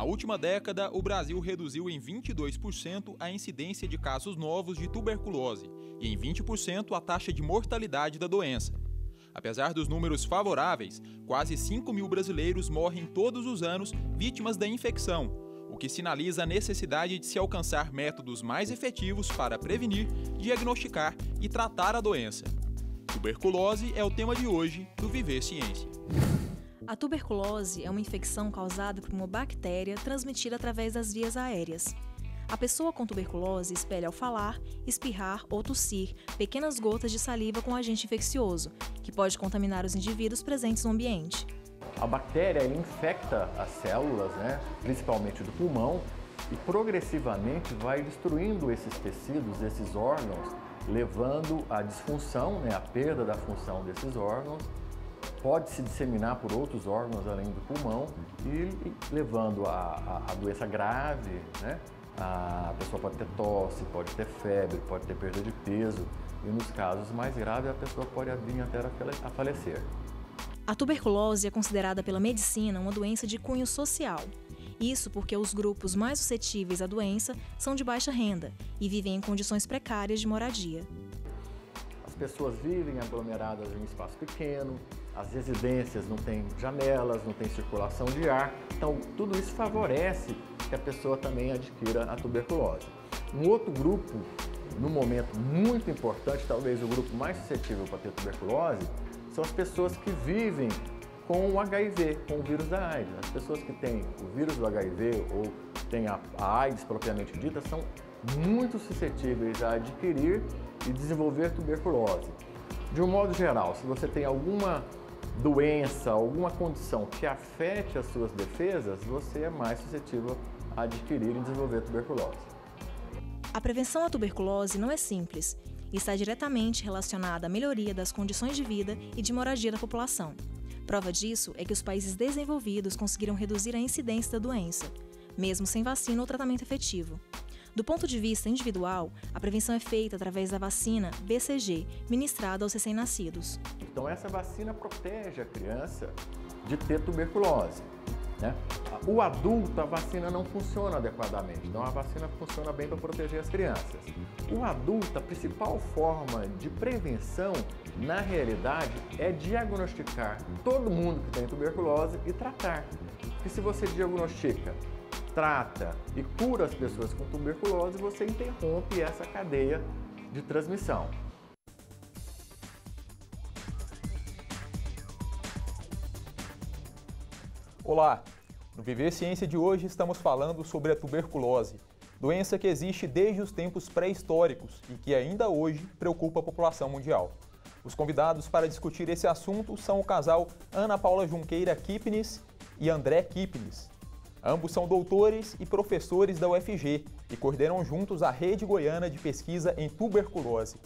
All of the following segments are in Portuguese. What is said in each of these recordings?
Na última década, o Brasil reduziu em 22% a incidência de casos novos de tuberculose e em 20% a taxa de mortalidade da doença. Apesar dos números favoráveis, quase 5.000 brasileiros morrem todos os anos vítimas da infecção, o que sinaliza a necessidade de se alcançar métodos mais efetivos para prevenir, diagnosticar e tratar a doença. Tuberculose é o tema de hoje do Viver Ciência. A tuberculose é uma infecção causada por uma bactéria transmitida através das vias aéreas. A pessoa com tuberculose espelha ao falar, espirrar ou tossir pequenas gotas de saliva com agente infeccioso, que pode contaminar os indivíduos presentes no ambiente. A bactéria ela infecta as células, principalmente do pulmão, e progressivamente vai destruindo esses tecidos, esses órgãos, levando à disfunção, a perda da função desses órgãos. Pode se disseminar por outros órgãos além do pulmão e levando a doença grave, A pessoa pode ter tosse, pode ter febre, pode ter perda de peso e nos casos mais graves a pessoa pode vir até a falecer. A tuberculose é considerada pela medicina uma doença de cunho social. Isso porque os grupos mais suscetíveis à doença são de baixa renda e vivem em condições precárias de moradia. As pessoas vivem aglomeradas em um espaço pequeno, as residências não têm janelas, não tem circulação de ar, então tudo isso favorece que a pessoa também adquira a tuberculose. Um outro grupo, num momento muito importante, talvez o grupo mais suscetível para ter tuberculose, são as pessoas que vivem com o HIV, com o vírus da AIDS. As pessoas que têm o vírus do HIV ou têm a AIDS propriamente dita são muito suscetíveis a adquirir e desenvolver tuberculose. De um modo geral, se você tem alguma doença, alguma condição que afete as suas defesas, você é mais suscetível a adquirir e desenvolver tuberculose. A prevenção à tuberculose não é simples e está diretamente relacionada à melhoria das condições de vida e de moradia da população. Prova disso é que os países desenvolvidos conseguiram reduzir a incidência da doença, mesmo sem vacina ou tratamento efetivo. Do ponto de vista individual, a prevenção é feita através da vacina BCG, ministrada aos recém-nascidos. Então essa vacina protege a criança de ter tuberculose. O adulto, a vacina não funciona adequadamente, então a vacina funciona bem para proteger as crianças. O adulto, a principal forma de prevenção, na realidade, é diagnosticar todo mundo que tem tuberculose e tratar. Porque se você diagnostica, trata e cura as pessoas com tuberculose, você interrompe essa cadeia de transmissão. Olá! No Viver Ciência de hoje estamos falando sobre a tuberculose, doença que existe desde os tempos pré-históricos e que ainda hoje preocupa a população mundial. Os convidados para discutir esse assunto são o casal Ana Paula Junqueira Kipnis e André Kipnis. Ambos são doutores e professores da UFG e coordenam juntos a Rede Goiana de Pesquisa em Tuberculose.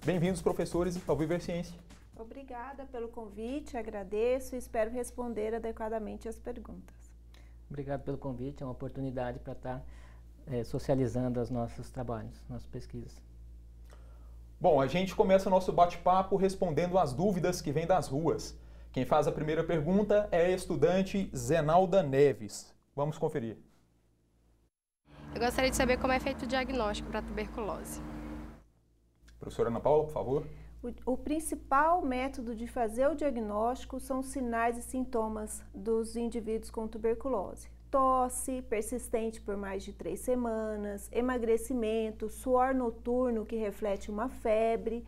Bem-vindos, professores, ao Viver Ciência. Obrigada pelo convite, agradeço e espero responder adequadamente as perguntas. Obrigado pelo convite, é uma oportunidade para estar socializando os nossos trabalhos, nossas pesquisas. Bom, a gente começa o nosso bate-papo respondendo às dúvidas que vêm das ruas. Quem faz a primeira pergunta é a estudante Zenalda Neves. Vamos conferir. Eu gostaria de saber como é feito o diagnóstico para tuberculose. Professora Ana Paula, por favor. O principal método de fazer o diagnóstico são os sinais e sintomas dos indivíduos com tuberculose. Tosse persistente por mais de 3 semanas, emagrecimento, suor noturno que reflete uma febre,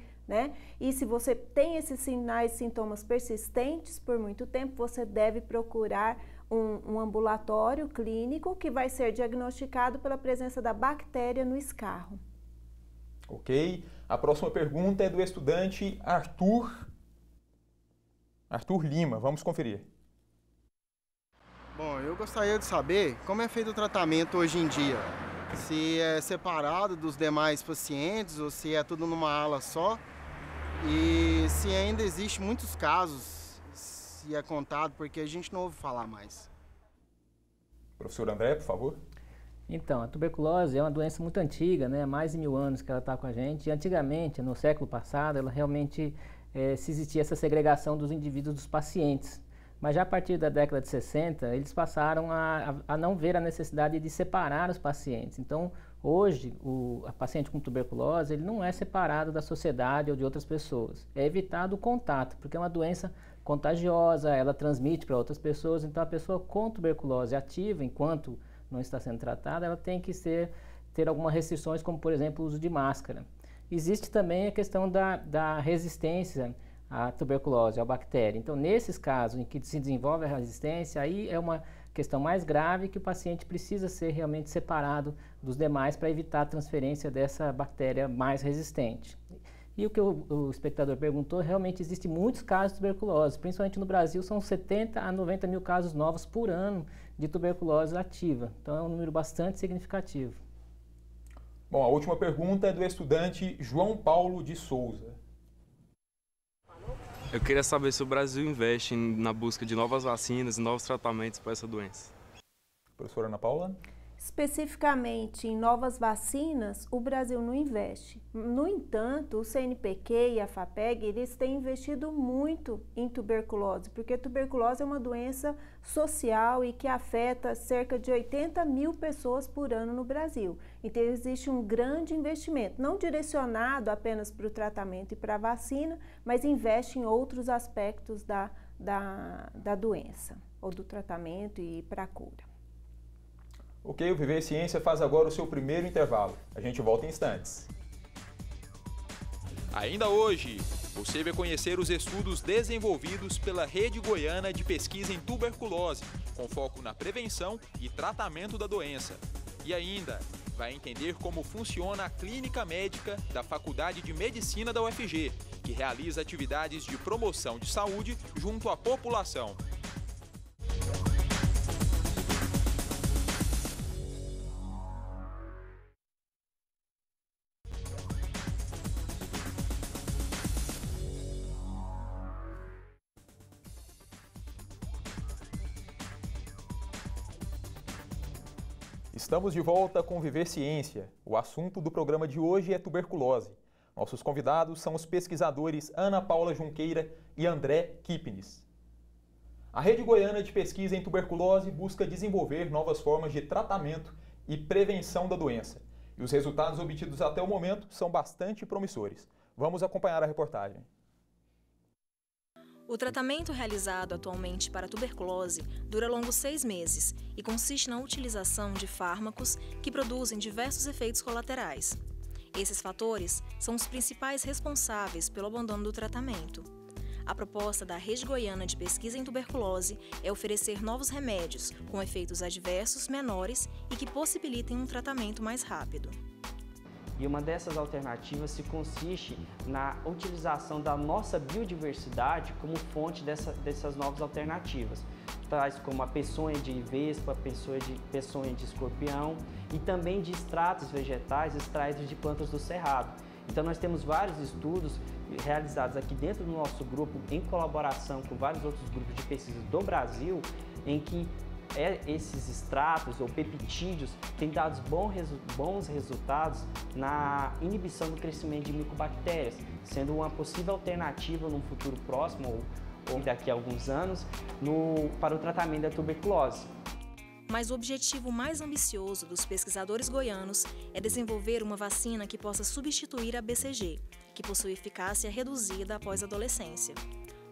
E se você tem esses sinais e sintomas persistentes por muito tempo, você deve procurar um ambulatório clínico que vai ser diagnosticado pela presença da bactéria no escarro. Ok. A próxima pergunta é do estudante Arthur Lima. Vamos conferir. Bom, eu gostaria de saber como é feito o tratamento hoje em dia. Se é separado dos demais pacientes ou se é tudo numa ala só. E se ainda existe muitos casos, se é contado, porque a gente não ouve falar mais. Professor André, por favor. Então, a tuberculose é uma doença muito antiga, há mais de 1000 anos que ela está com a gente. E antigamente, no século passado, ela realmente se existia essa segregação dos indivíduos dos pacientes. Mas já a partir da década de 60, eles passaram a não ver a necessidade de separar os pacientes. Então, hoje, a paciente com tuberculose, ele não é separado da sociedade ou de outras pessoas. É evitado o contato, porque é uma doença contagiosa, ela transmite para outras pessoas. Então, a pessoa com tuberculose ativa, enquanto não está sendo tratada, ela tem que ter algumas restrições, como, por exemplo, o uso de máscara. Existe também a questão da resistência à tuberculose, à bactéria. Então, nesses casos em que se desenvolve a resistência, aí é uma questão mais grave que o paciente precisa ser realmente separado dos demais para evitar a transferência dessa bactéria mais resistente. E o que o espectador perguntou, realmente existem muitos casos de tuberculose, principalmente no Brasil, são 70 a 90 mil casos novos por ano de tuberculose ativa. Então, é um número bastante significativo. Bom, a última pergunta é do estudante João Paulo de Souza. Eu queria saber se o Brasil investe na busca de novas vacinas e novos tratamentos para essa doença. Professora Ana Paula? Especificamente em novas vacinas, o Brasil não investe. No entanto, o CNPq e a FAPEG, eles têm investido muito em tuberculose, porque tuberculose é uma doença social e que afeta cerca de 80 mil pessoas por ano no Brasil. Então, existe um grande investimento, não direcionado apenas para o tratamento e para a vacina, mas investe em outros aspectos da doença, ou do tratamento e para a cura. Ok, o Viver Ciência faz agora o seu primeiro intervalo. A gente volta em instantes. Ainda hoje, você vai conhecer os estudos desenvolvidos pela Rede Goiana de Pesquisa em Tuberculose, com foco na prevenção e tratamento da doença. E ainda, vai entender como funciona a clínica médica da Faculdade de Medicina da UFG, que realiza atividades de promoção de saúde junto à população. Estamos de volta com Viver Ciência. O assunto do programa de hoje é tuberculose. Nossos convidados são os pesquisadores Ana Paula Junqueira e André Kipnis. A Rede Goiana de Pesquisa em Tuberculose busca desenvolver novas formas de tratamento e prevenção da doença. E os resultados obtidos até o momento são bastante promissores. Vamos acompanhar a reportagem. O tratamento realizado atualmente para a tuberculose dura longos 6 meses e consiste na utilização de fármacos que produzem diversos efeitos colaterais. Esses fatores são os principais responsáveis pelo abandono do tratamento. A proposta da Rede Goiana de Pesquisa em Tuberculose é oferecer novos remédios com efeitos adversos menores e que possibilitem um tratamento mais rápido. E uma dessas alternativas se consiste na utilização da nossa biodiversidade como fonte dessas novas alternativas, tais como a peçonha de vespa, a peçonha de escorpião e também de extratos vegetais extraídos de plantas do cerrado. Então nós temos vários estudos realizados aqui dentro do nosso grupo, em colaboração com vários outros grupos de pesquisa do Brasil, em que esses extratos ou peptídeos têm dado bons resultados na inibição do crescimento de micobactérias, sendo uma possível alternativa num futuro próximo ou daqui a alguns anos para o tratamento da tuberculose. Mas o objetivo mais ambicioso dos pesquisadores goianos é desenvolver uma vacina que possa substituir a BCG, que possui eficácia reduzida após a adolescência.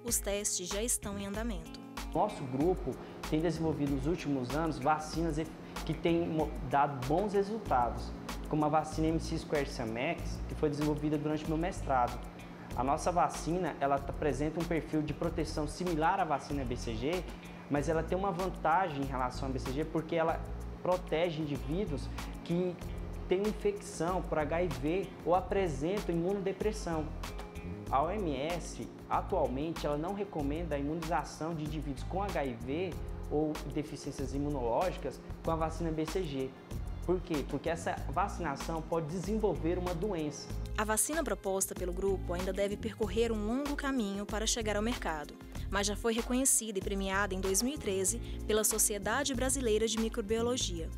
Os testes já estão em andamento. Nosso grupo tem desenvolvido nos últimos anos vacinas que têm dado bons resultados, como a vacina MC2-Max, que foi desenvolvida durante meu mestrado. A nossa vacina, ela apresenta um perfil de proteção similar à vacina BCG, mas ela tem uma vantagem em relação à BCG porque ela protege indivíduos que têm infecção por HIV ou apresentam imunodepressão. A OMS, atualmente, ela não recomenda a imunização de indivíduos com HIV ou deficiências imunológicas com a vacina BCG. Por quê? Porque essa vacinação pode desenvolver uma doença. A vacina proposta pelo grupo ainda deve percorrer um longo caminho para chegar ao mercado, mas já foi reconhecida e premiada em 2013 pela Sociedade Brasileira de Microbiologia.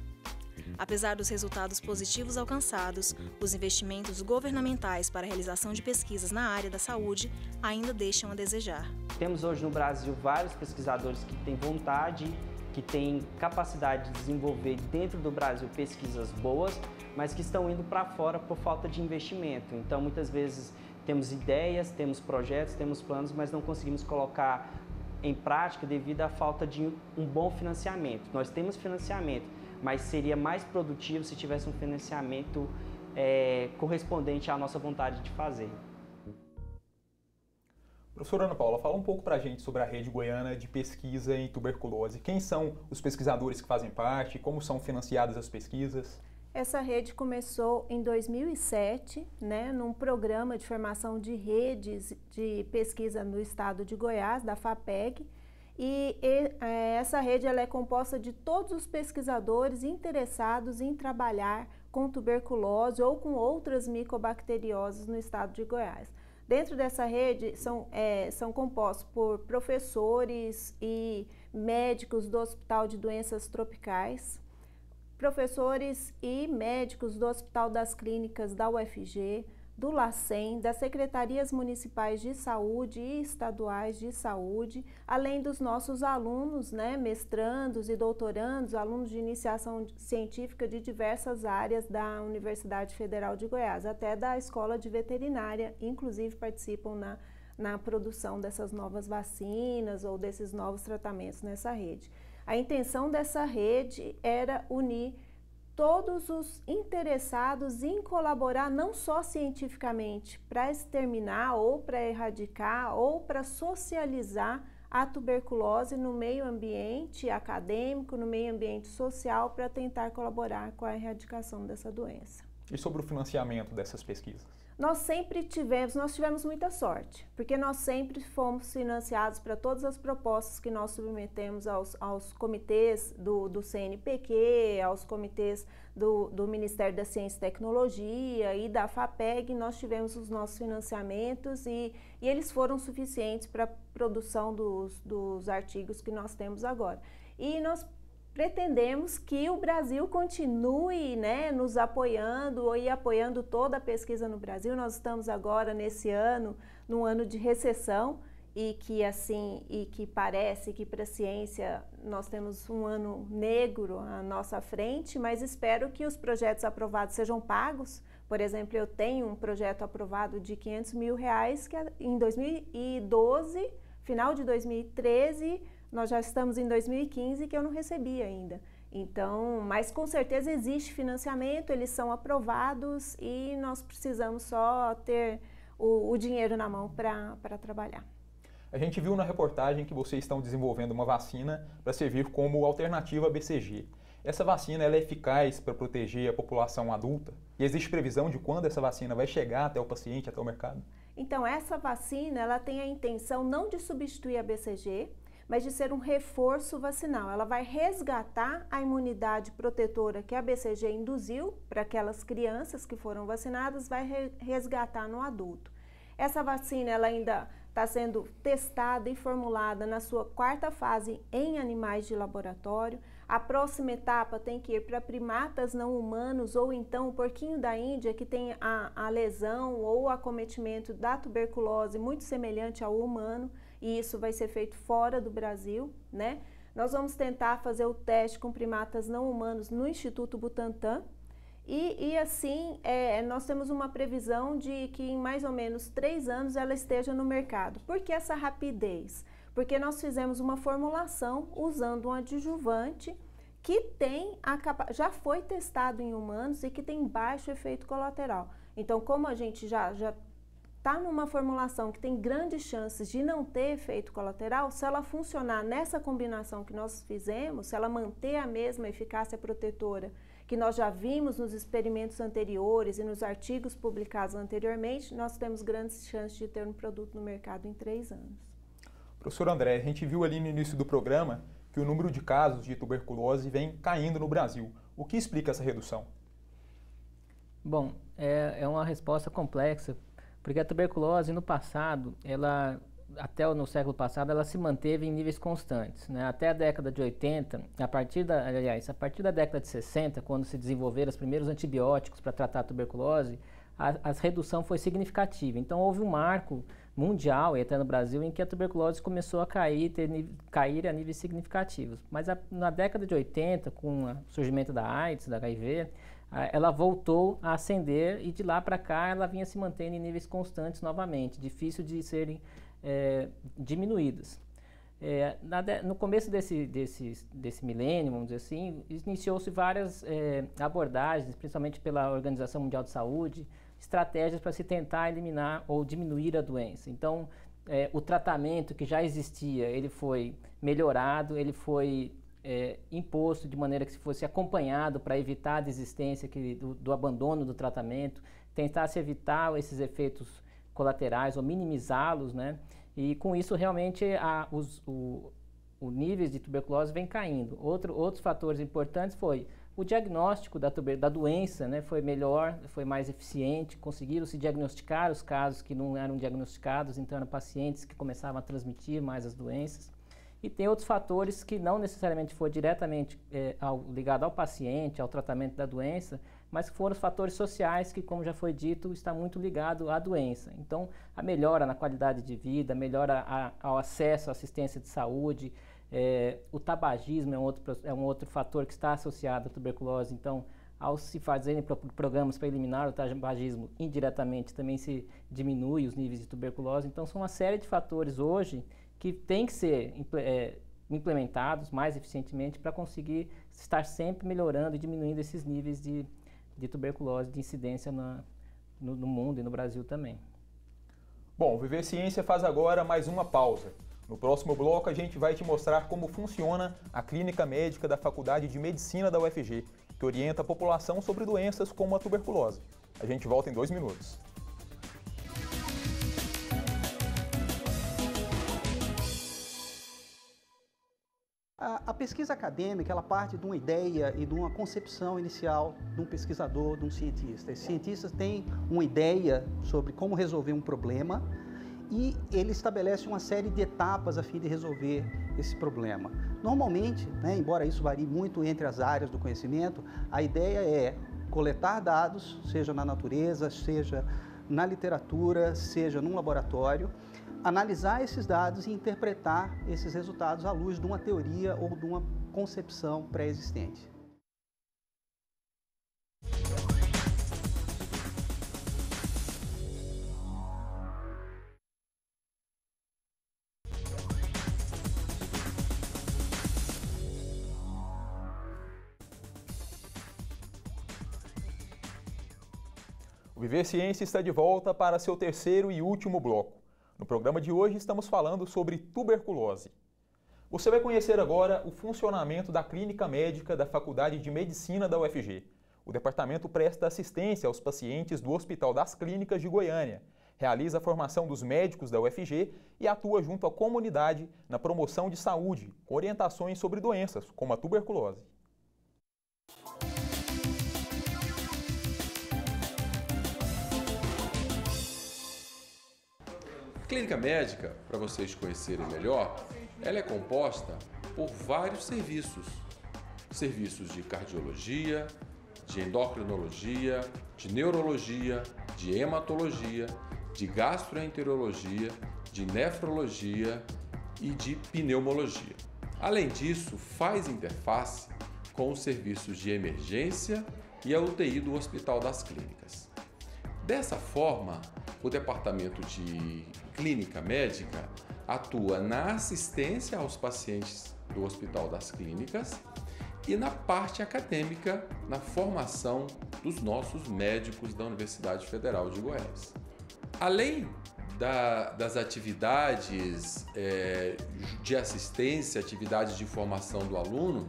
Apesar dos resultados positivos alcançados, os investimentos governamentais para a realização de pesquisas na área da saúde ainda deixam a desejar. Temos hoje no Brasil vários pesquisadores que têm vontade, que têm capacidade de desenvolver dentro do Brasil pesquisas boas, mas que estão indo para fora por falta de investimento. Então, muitas vezes temos ideias, temos projetos, temos planos, mas não conseguimos colocar em prática devido à falta de um bom financiamento. Nós temos financiamento, mas seria mais produtivo se tivesse um financiamento correspondente à nossa vontade de fazer. Professora Ana Paula, fala um pouco para a gente sobre a Rede Goiana de Pesquisa em Tuberculose. Quem são os pesquisadores que fazem parte? Como são financiadas as pesquisas? Essa rede começou em 2007, né, num programa de formação de redes de pesquisa no estado de Goiás, da FAPEG. Essa rede ela é composta de todos os pesquisadores interessados em trabalhar com tuberculose ou com outras micobacterioses no estado de Goiás. Dentro dessa rede são compostos por professores e médicos do Hospital de Doenças Tropicais, professores e médicos do Hospital das Clínicas da UFG, do LACEN, das Secretarias Municipais de Saúde e Estaduais de Saúde, além dos nossos alunos, né, mestrandos e doutorandos, alunos de iniciação científica de diversas áreas da Universidade Federal de Goiás, até da Escola de Veterinária, inclusive participam na produção dessas novas vacinas ou desses novos tratamentos nessa rede. A intenção dessa rede era unir todos os interessados em colaborar não só cientificamente para exterminar ou para erradicar ou para socializar a tuberculose no meio ambiente acadêmico, no meio ambiente social, para tentar colaborar com a erradicação dessa doença. E sobre o financiamento dessas pesquisas? Nós tivemos muita sorte, porque nós sempre fomos financiados para todas as propostas que nós submetemos aos comitês do CNPq, aos comitês do Ministério da Ciência e Tecnologia e da FAPEG. Nós tivemos os nossos financiamentos e eles foram suficientes para a produção dos artigos que nós temos agora. E nós pretendemos que o Brasil continue, né, nos apoiando e apoiando toda a pesquisa no Brasil. Nós estamos agora nesse ano, num ano de recessão e que parece que para a ciência nós temos um ano negro à nossa frente, mas espero que os projetos aprovados sejam pagos. Por exemplo, eu tenho um projeto aprovado de R$500 mil que em 2012, final de 2013, nós já estamos em 2015 que eu não recebi ainda. Então, mas com certeza existe financiamento, eles são aprovados e nós precisamos só ter o dinheiro na mão para trabalhar. A gente viu na reportagem que vocês estão desenvolvendo uma vacina para servir como alternativa à BCG. Essa vacina ela é eficaz para proteger a população adulta? E existe previsão de quando essa vacina vai chegar até o paciente, até o mercado? Então, essa vacina ela tem a intenção não de substituir a BCG, mas de ser um reforço vacinal. Ela vai resgatar a imunidade protetora que a BCG induziu para aquelas crianças que foram vacinadas, vai resgatar no adulto. Essa vacina ela ainda está sendo testada e formulada na sua 4ª fase em animais de laboratório. A próxima etapa tem que ir para primatas não humanos ou então o porquinho da Índia que tem a lesão ou o acometimento da tuberculose muito semelhante ao humano. E isso vai ser feito fora do Brasil, né? Nós vamos tentar fazer o teste com primatas não humanos no Instituto Butantan e assim, nós temos uma previsão de que em mais ou menos 3 anos ela esteja no mercado. Por que essa rapidez? Porque nós fizemos uma formulação usando um adjuvante que já foi testado em humanos e que tem baixo efeito colateral. Então, como a gente já está numa formulação que tem grandes chances de não ter efeito colateral, se ela funcionar nessa combinação que nós fizemos, se ela manter a mesma eficácia protetora que nós já vimos nos experimentos anteriores e nos artigos publicados anteriormente, nós temos grandes chances de ter um produto no mercado em 3 anos. Professor André, a gente viu ali no início do programa que o número de casos de tuberculose vem caindo no Brasil. O que explica essa redução? Bom, é uma resposta complexa, porque a tuberculose no passado, até no século passado, ela se manteve em níveis constantes, né? Até a década de 80, a partir da década de 60, quando se desenvolveram os primeiros antibióticos para tratar a tuberculose, a redução foi significativa. Então, houve um marco mundial e até no Brasil em que a tuberculose começou a cair a níveis significativos. Mas na década de 80, com o surgimento da AIDS, da HIV, ela voltou a ascender e de lá para cá ela vinha se mantendo em níveis constantes novamente, difícil de serem diminuídas. No começo desse milênio, vamos dizer assim, iniciou-se várias abordagens, principalmente pela Organização Mundial de Saúde, estratégias para se tentar eliminar ou diminuir a doença. Então, o tratamento que já existia, ele foi melhorado, ele foi imposto de maneira que se fosse acompanhado para evitar a desistência do abandono do tratamento, tentar se evitar esses efeitos colaterais ou minimizá-los, né? E com isso realmente o nível de tuberculose vem caindo. Outros fatores importantes foi o diagnóstico da doença, né, foi melhor, foi mais eficiente, conseguiram se diagnosticar os casos que não eram diagnosticados, então eram pacientes que começavam a transmitir mais as doenças. E tem outros fatores que não necessariamente foi diretamente ligado ao paciente, ao tratamento da doença, mas que foram os fatores sociais que, como já foi dito, está muito ligado à doença. Então, a melhora na qualidade de vida, a melhora ao acesso à assistência de saúde, o tabagismo é um outro fator que está associado à tuberculose. Então, ao se fazerem programas para eliminar o tabagismo indiretamente, também se diminui os níveis de tuberculose. Então, são uma série de fatores hoje que têm que ser implementados mais eficientemente para conseguir estar sempre melhorando e diminuindo esses níveis de tuberculose, de incidência no mundo e no Brasil também. Bom, o Viver Ciência faz agora mais uma pausa. No próximo bloco a gente vai te mostrar como funciona a clínica médica da Faculdade de Medicina da UFG, que orienta a população sobre doenças como a tuberculose. A gente volta em 2 minutos. A pesquisa acadêmica, ela parte de uma ideia e de uma concepção inicial de um pesquisador, de um cientista. Esse cientista tem uma ideia sobre como resolver um problema e ele estabelece uma série de etapas a fim de resolver esse problema. Normalmente, né, embora isso varie muito entre as áreas do conhecimento, a ideia é coletar dados, seja na natureza, seja na literatura, seja num laboratório, analisar esses dados e interpretar esses resultados à luz de uma teoria ou de uma concepção pré-existente. O Viver Ciência está de volta para seu terceiro e último bloco. No programa de hoje estamos falando sobre tuberculose. Você vai conhecer agora o funcionamento da clínica médica da Faculdade de Medicina da UFG. O departamento presta assistência aos pacientes do Hospital das Clínicas de Goiânia, realiza a formação dos médicos da UFG e atua junto à comunidade na promoção de saúde, com orientações sobre doenças como a tuberculose. A clínica médica, para vocês conhecerem melhor, ela é composta por vários serviços. Serviços de cardiologia, de endocrinologia, de neurologia, de hematologia, de gastroenterologia, de nefrologia e de pneumologia. Além disso, faz interface com os serviços de emergência e a UTI do Hospital das Clínicas. Dessa forma, o departamento de clínica médica atua na assistência aos pacientes do Hospital das Clínicas e na parte acadêmica, na formação dos nossos médicos da Universidade Federal de Goiás. Além das atividades de assistência, atividades de formação do aluno,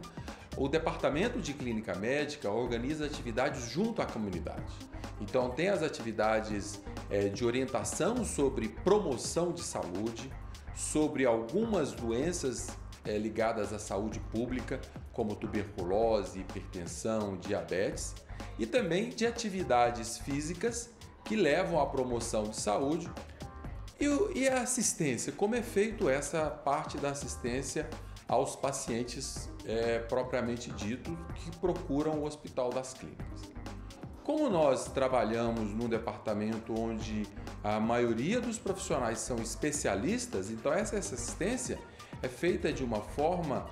o departamento de clínica médica organiza atividades junto à comunidade. Então tem as atividades de orientação sobre promoção de saúde, sobre algumas doenças ligadas à saúde pública, como tuberculose, hipertensão, diabetes, e também de atividades físicas que levam à promoção de saúde e a assistência, como é feito essa parte da assistência aos pacientes propriamente dito que procuram o Hospital das Clínicas. Como nós trabalhamos num departamento onde a maioria dos profissionais são especialistas, então essa assistência é feita de uma forma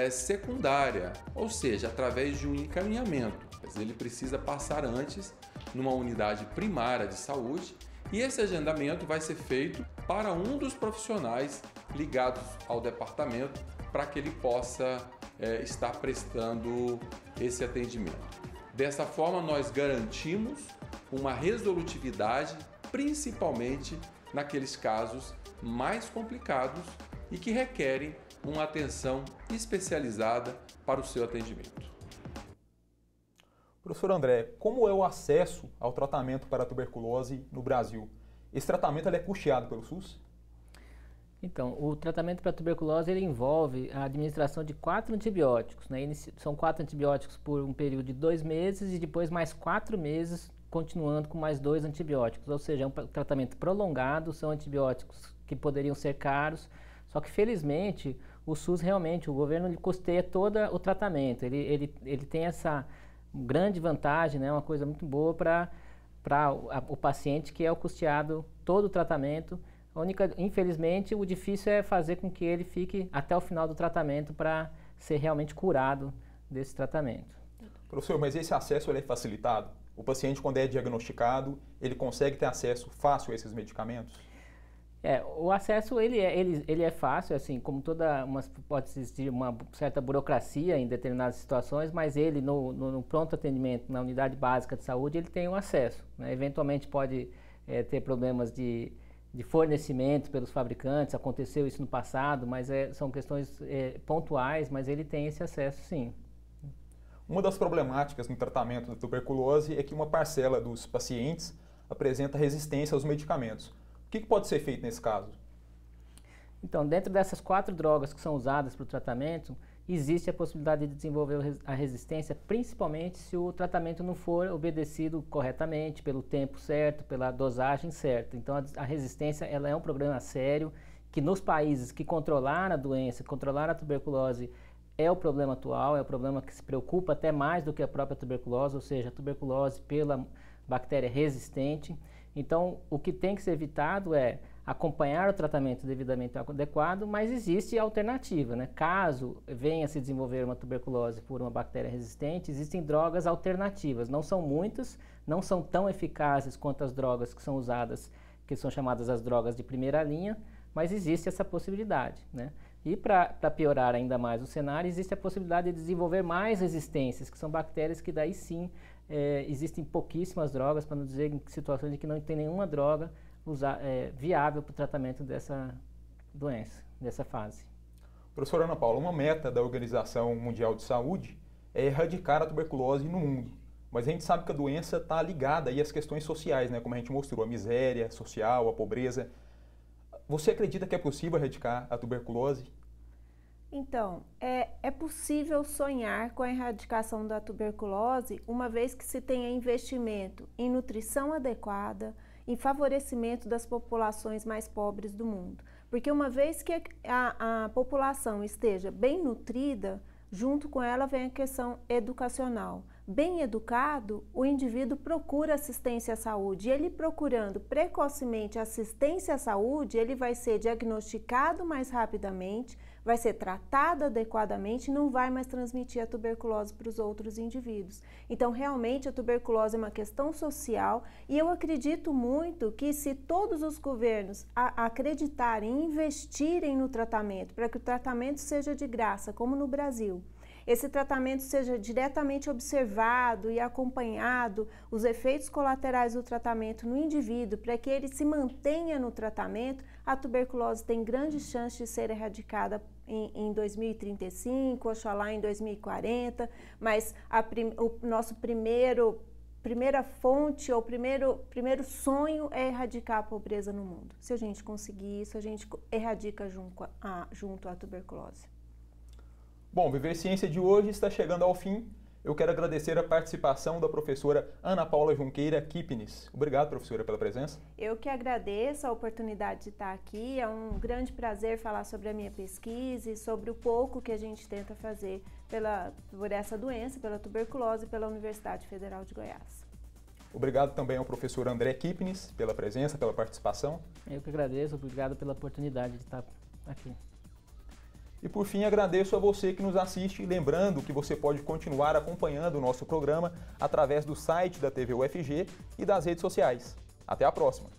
secundária, ou seja, através de um encaminhamento. Ele precisa passar antes numa unidade primária de saúde e esse agendamento vai ser feito para um dos profissionais ligados ao departamento para que ele possa estar prestando esse atendimento. Dessa forma, nós garantimos uma resolutividade, principalmente naqueles casos mais complicados e que requerem uma atenção especializada para o seu atendimento. Professor André, como é o acesso ao tratamento para a tuberculose no Brasil? Esse tratamento é custeado pelo SUS? Então, o tratamento para a tuberculose ele envolve a administração de 4 antibióticos, né? São 4 antibióticos por um período de 2 meses e depois mais 4 meses continuando com mais 2 antibióticos, ou seja, é um tratamento prolongado, são antibióticos que poderiam ser caros, só que felizmente o SUS realmente, o governo ele custeia todo o tratamento, ele tem essa grande vantagem, né? Uma coisa muito boa para o paciente que é o custeado todo o tratamento. Infelizmente, o difícil é fazer com que ele fique até o final do tratamento para ser realmente curado desse tratamento. Professor, mas esse acesso ele é facilitado? O paciente, quando é diagnosticado, ele consegue ter acesso fácil a esses medicamentos? O acesso ele é fácil, assim, como pode existir uma certa burocracia em determinadas situações, mas ele no pronto atendimento, na unidade básica de saúde, ele tem o acesso, né? Eventualmente pode ter problemas de fornecimento pelos fabricantes, aconteceu isso no passado, mas são questões pontuais, mas ele tem esse acesso sim. Uma das problemáticas no tratamento da tuberculose é que uma parcela dos pacientes apresenta resistência aos medicamentos. O que pode ser feito nesse caso? Então, dentro dessas 4 drogas que são usadas para o tratamento, existe a possibilidade de desenvolver a resistência, principalmente se o tratamento não for obedecido corretamente, pelo tempo certo, pela dosagem certa. Então, a resistência ela é um problema sério, que nos países que controlaram a doença, controlaram a tuberculose, é o problema atual, é o problema que se preocupa até mais do que a própria tuberculose, ou seja, a tuberculose pela bactéria resistente. Então, o que tem que ser evitado é acompanhar o tratamento devidamente adequado, mas existe alternativa, né? Caso venha a se desenvolver uma tuberculose por uma bactéria resistente, existem drogas alternativas. Não são muitas, não são tão eficazes quanto as drogas que são usadas, que são chamadas as drogas de primeira linha, mas existe essa possibilidade, né? E para piorar ainda mais o cenário, existe a possibilidade de desenvolver mais resistências, que são bactérias que daí sim existem pouquíssimas drogas, para não dizer em situações em que não tem nenhuma droga viável para o tratamento dessa doença, dessa fase. Professora Ana Paula, uma meta da Organização Mundial de Saúde é erradicar a tuberculose no mundo. Mas a gente sabe que a doença está ligada aí às questões sociais, né? Como a gente mostrou, a miséria social, a pobreza. Você acredita que é possível erradicar a tuberculose? Então, é possível sonhar com a erradicação da tuberculose, uma vez que se tenha investimento em nutrição adequada, em favorecimento das populações mais pobres do mundo. Porque uma vez que a população esteja bem nutrida, junto com ela vem a questão educacional. Bem educado, o indivíduo procura assistência à saúde. E ele procurando precocemente assistência à saúde, ele vai ser diagnosticado mais rapidamente, vai ser tratado adequadamente e não vai mais transmitir a tuberculose para os outros indivíduos. Então, realmente, a tuberculose é uma questão social e eu acredito muito que se todos os governos acreditarem e investirem no tratamento, para que o tratamento seja de graça, como no Brasil, esse tratamento seja diretamente observado e acompanhado, os efeitos colaterais do tratamento no indivíduo, para que ele se mantenha no tratamento, a tuberculose tem grande chance de ser erradicada em 2035, oxalá em 2040, mas o nosso primeira fonte ou primeiro sonho é erradicar a pobreza no mundo. Se a gente conseguir isso, a gente erradica junto à tuberculose. Bom, Viver Ciência de hoje está chegando ao fim. Eu quero agradecer a participação da professora Ana Paula Junqueira Kipnis. Obrigado, professora, pela presença. Eu que agradeço a oportunidade de estar aqui. É um grande prazer falar sobre a minha pesquisa e sobre o pouco que a gente tenta fazer por essa doença, pela tuberculose, pela Universidade Federal de Goiás. Obrigado também ao professor André Kipnis pela presença, pela participação. Eu que agradeço, obrigado pela oportunidade de estar aqui. E por fim, agradeço a você que nos assiste, lembrando que você pode continuar acompanhando o nosso programa através do site da TV UFG e das redes sociais. Até a próxima!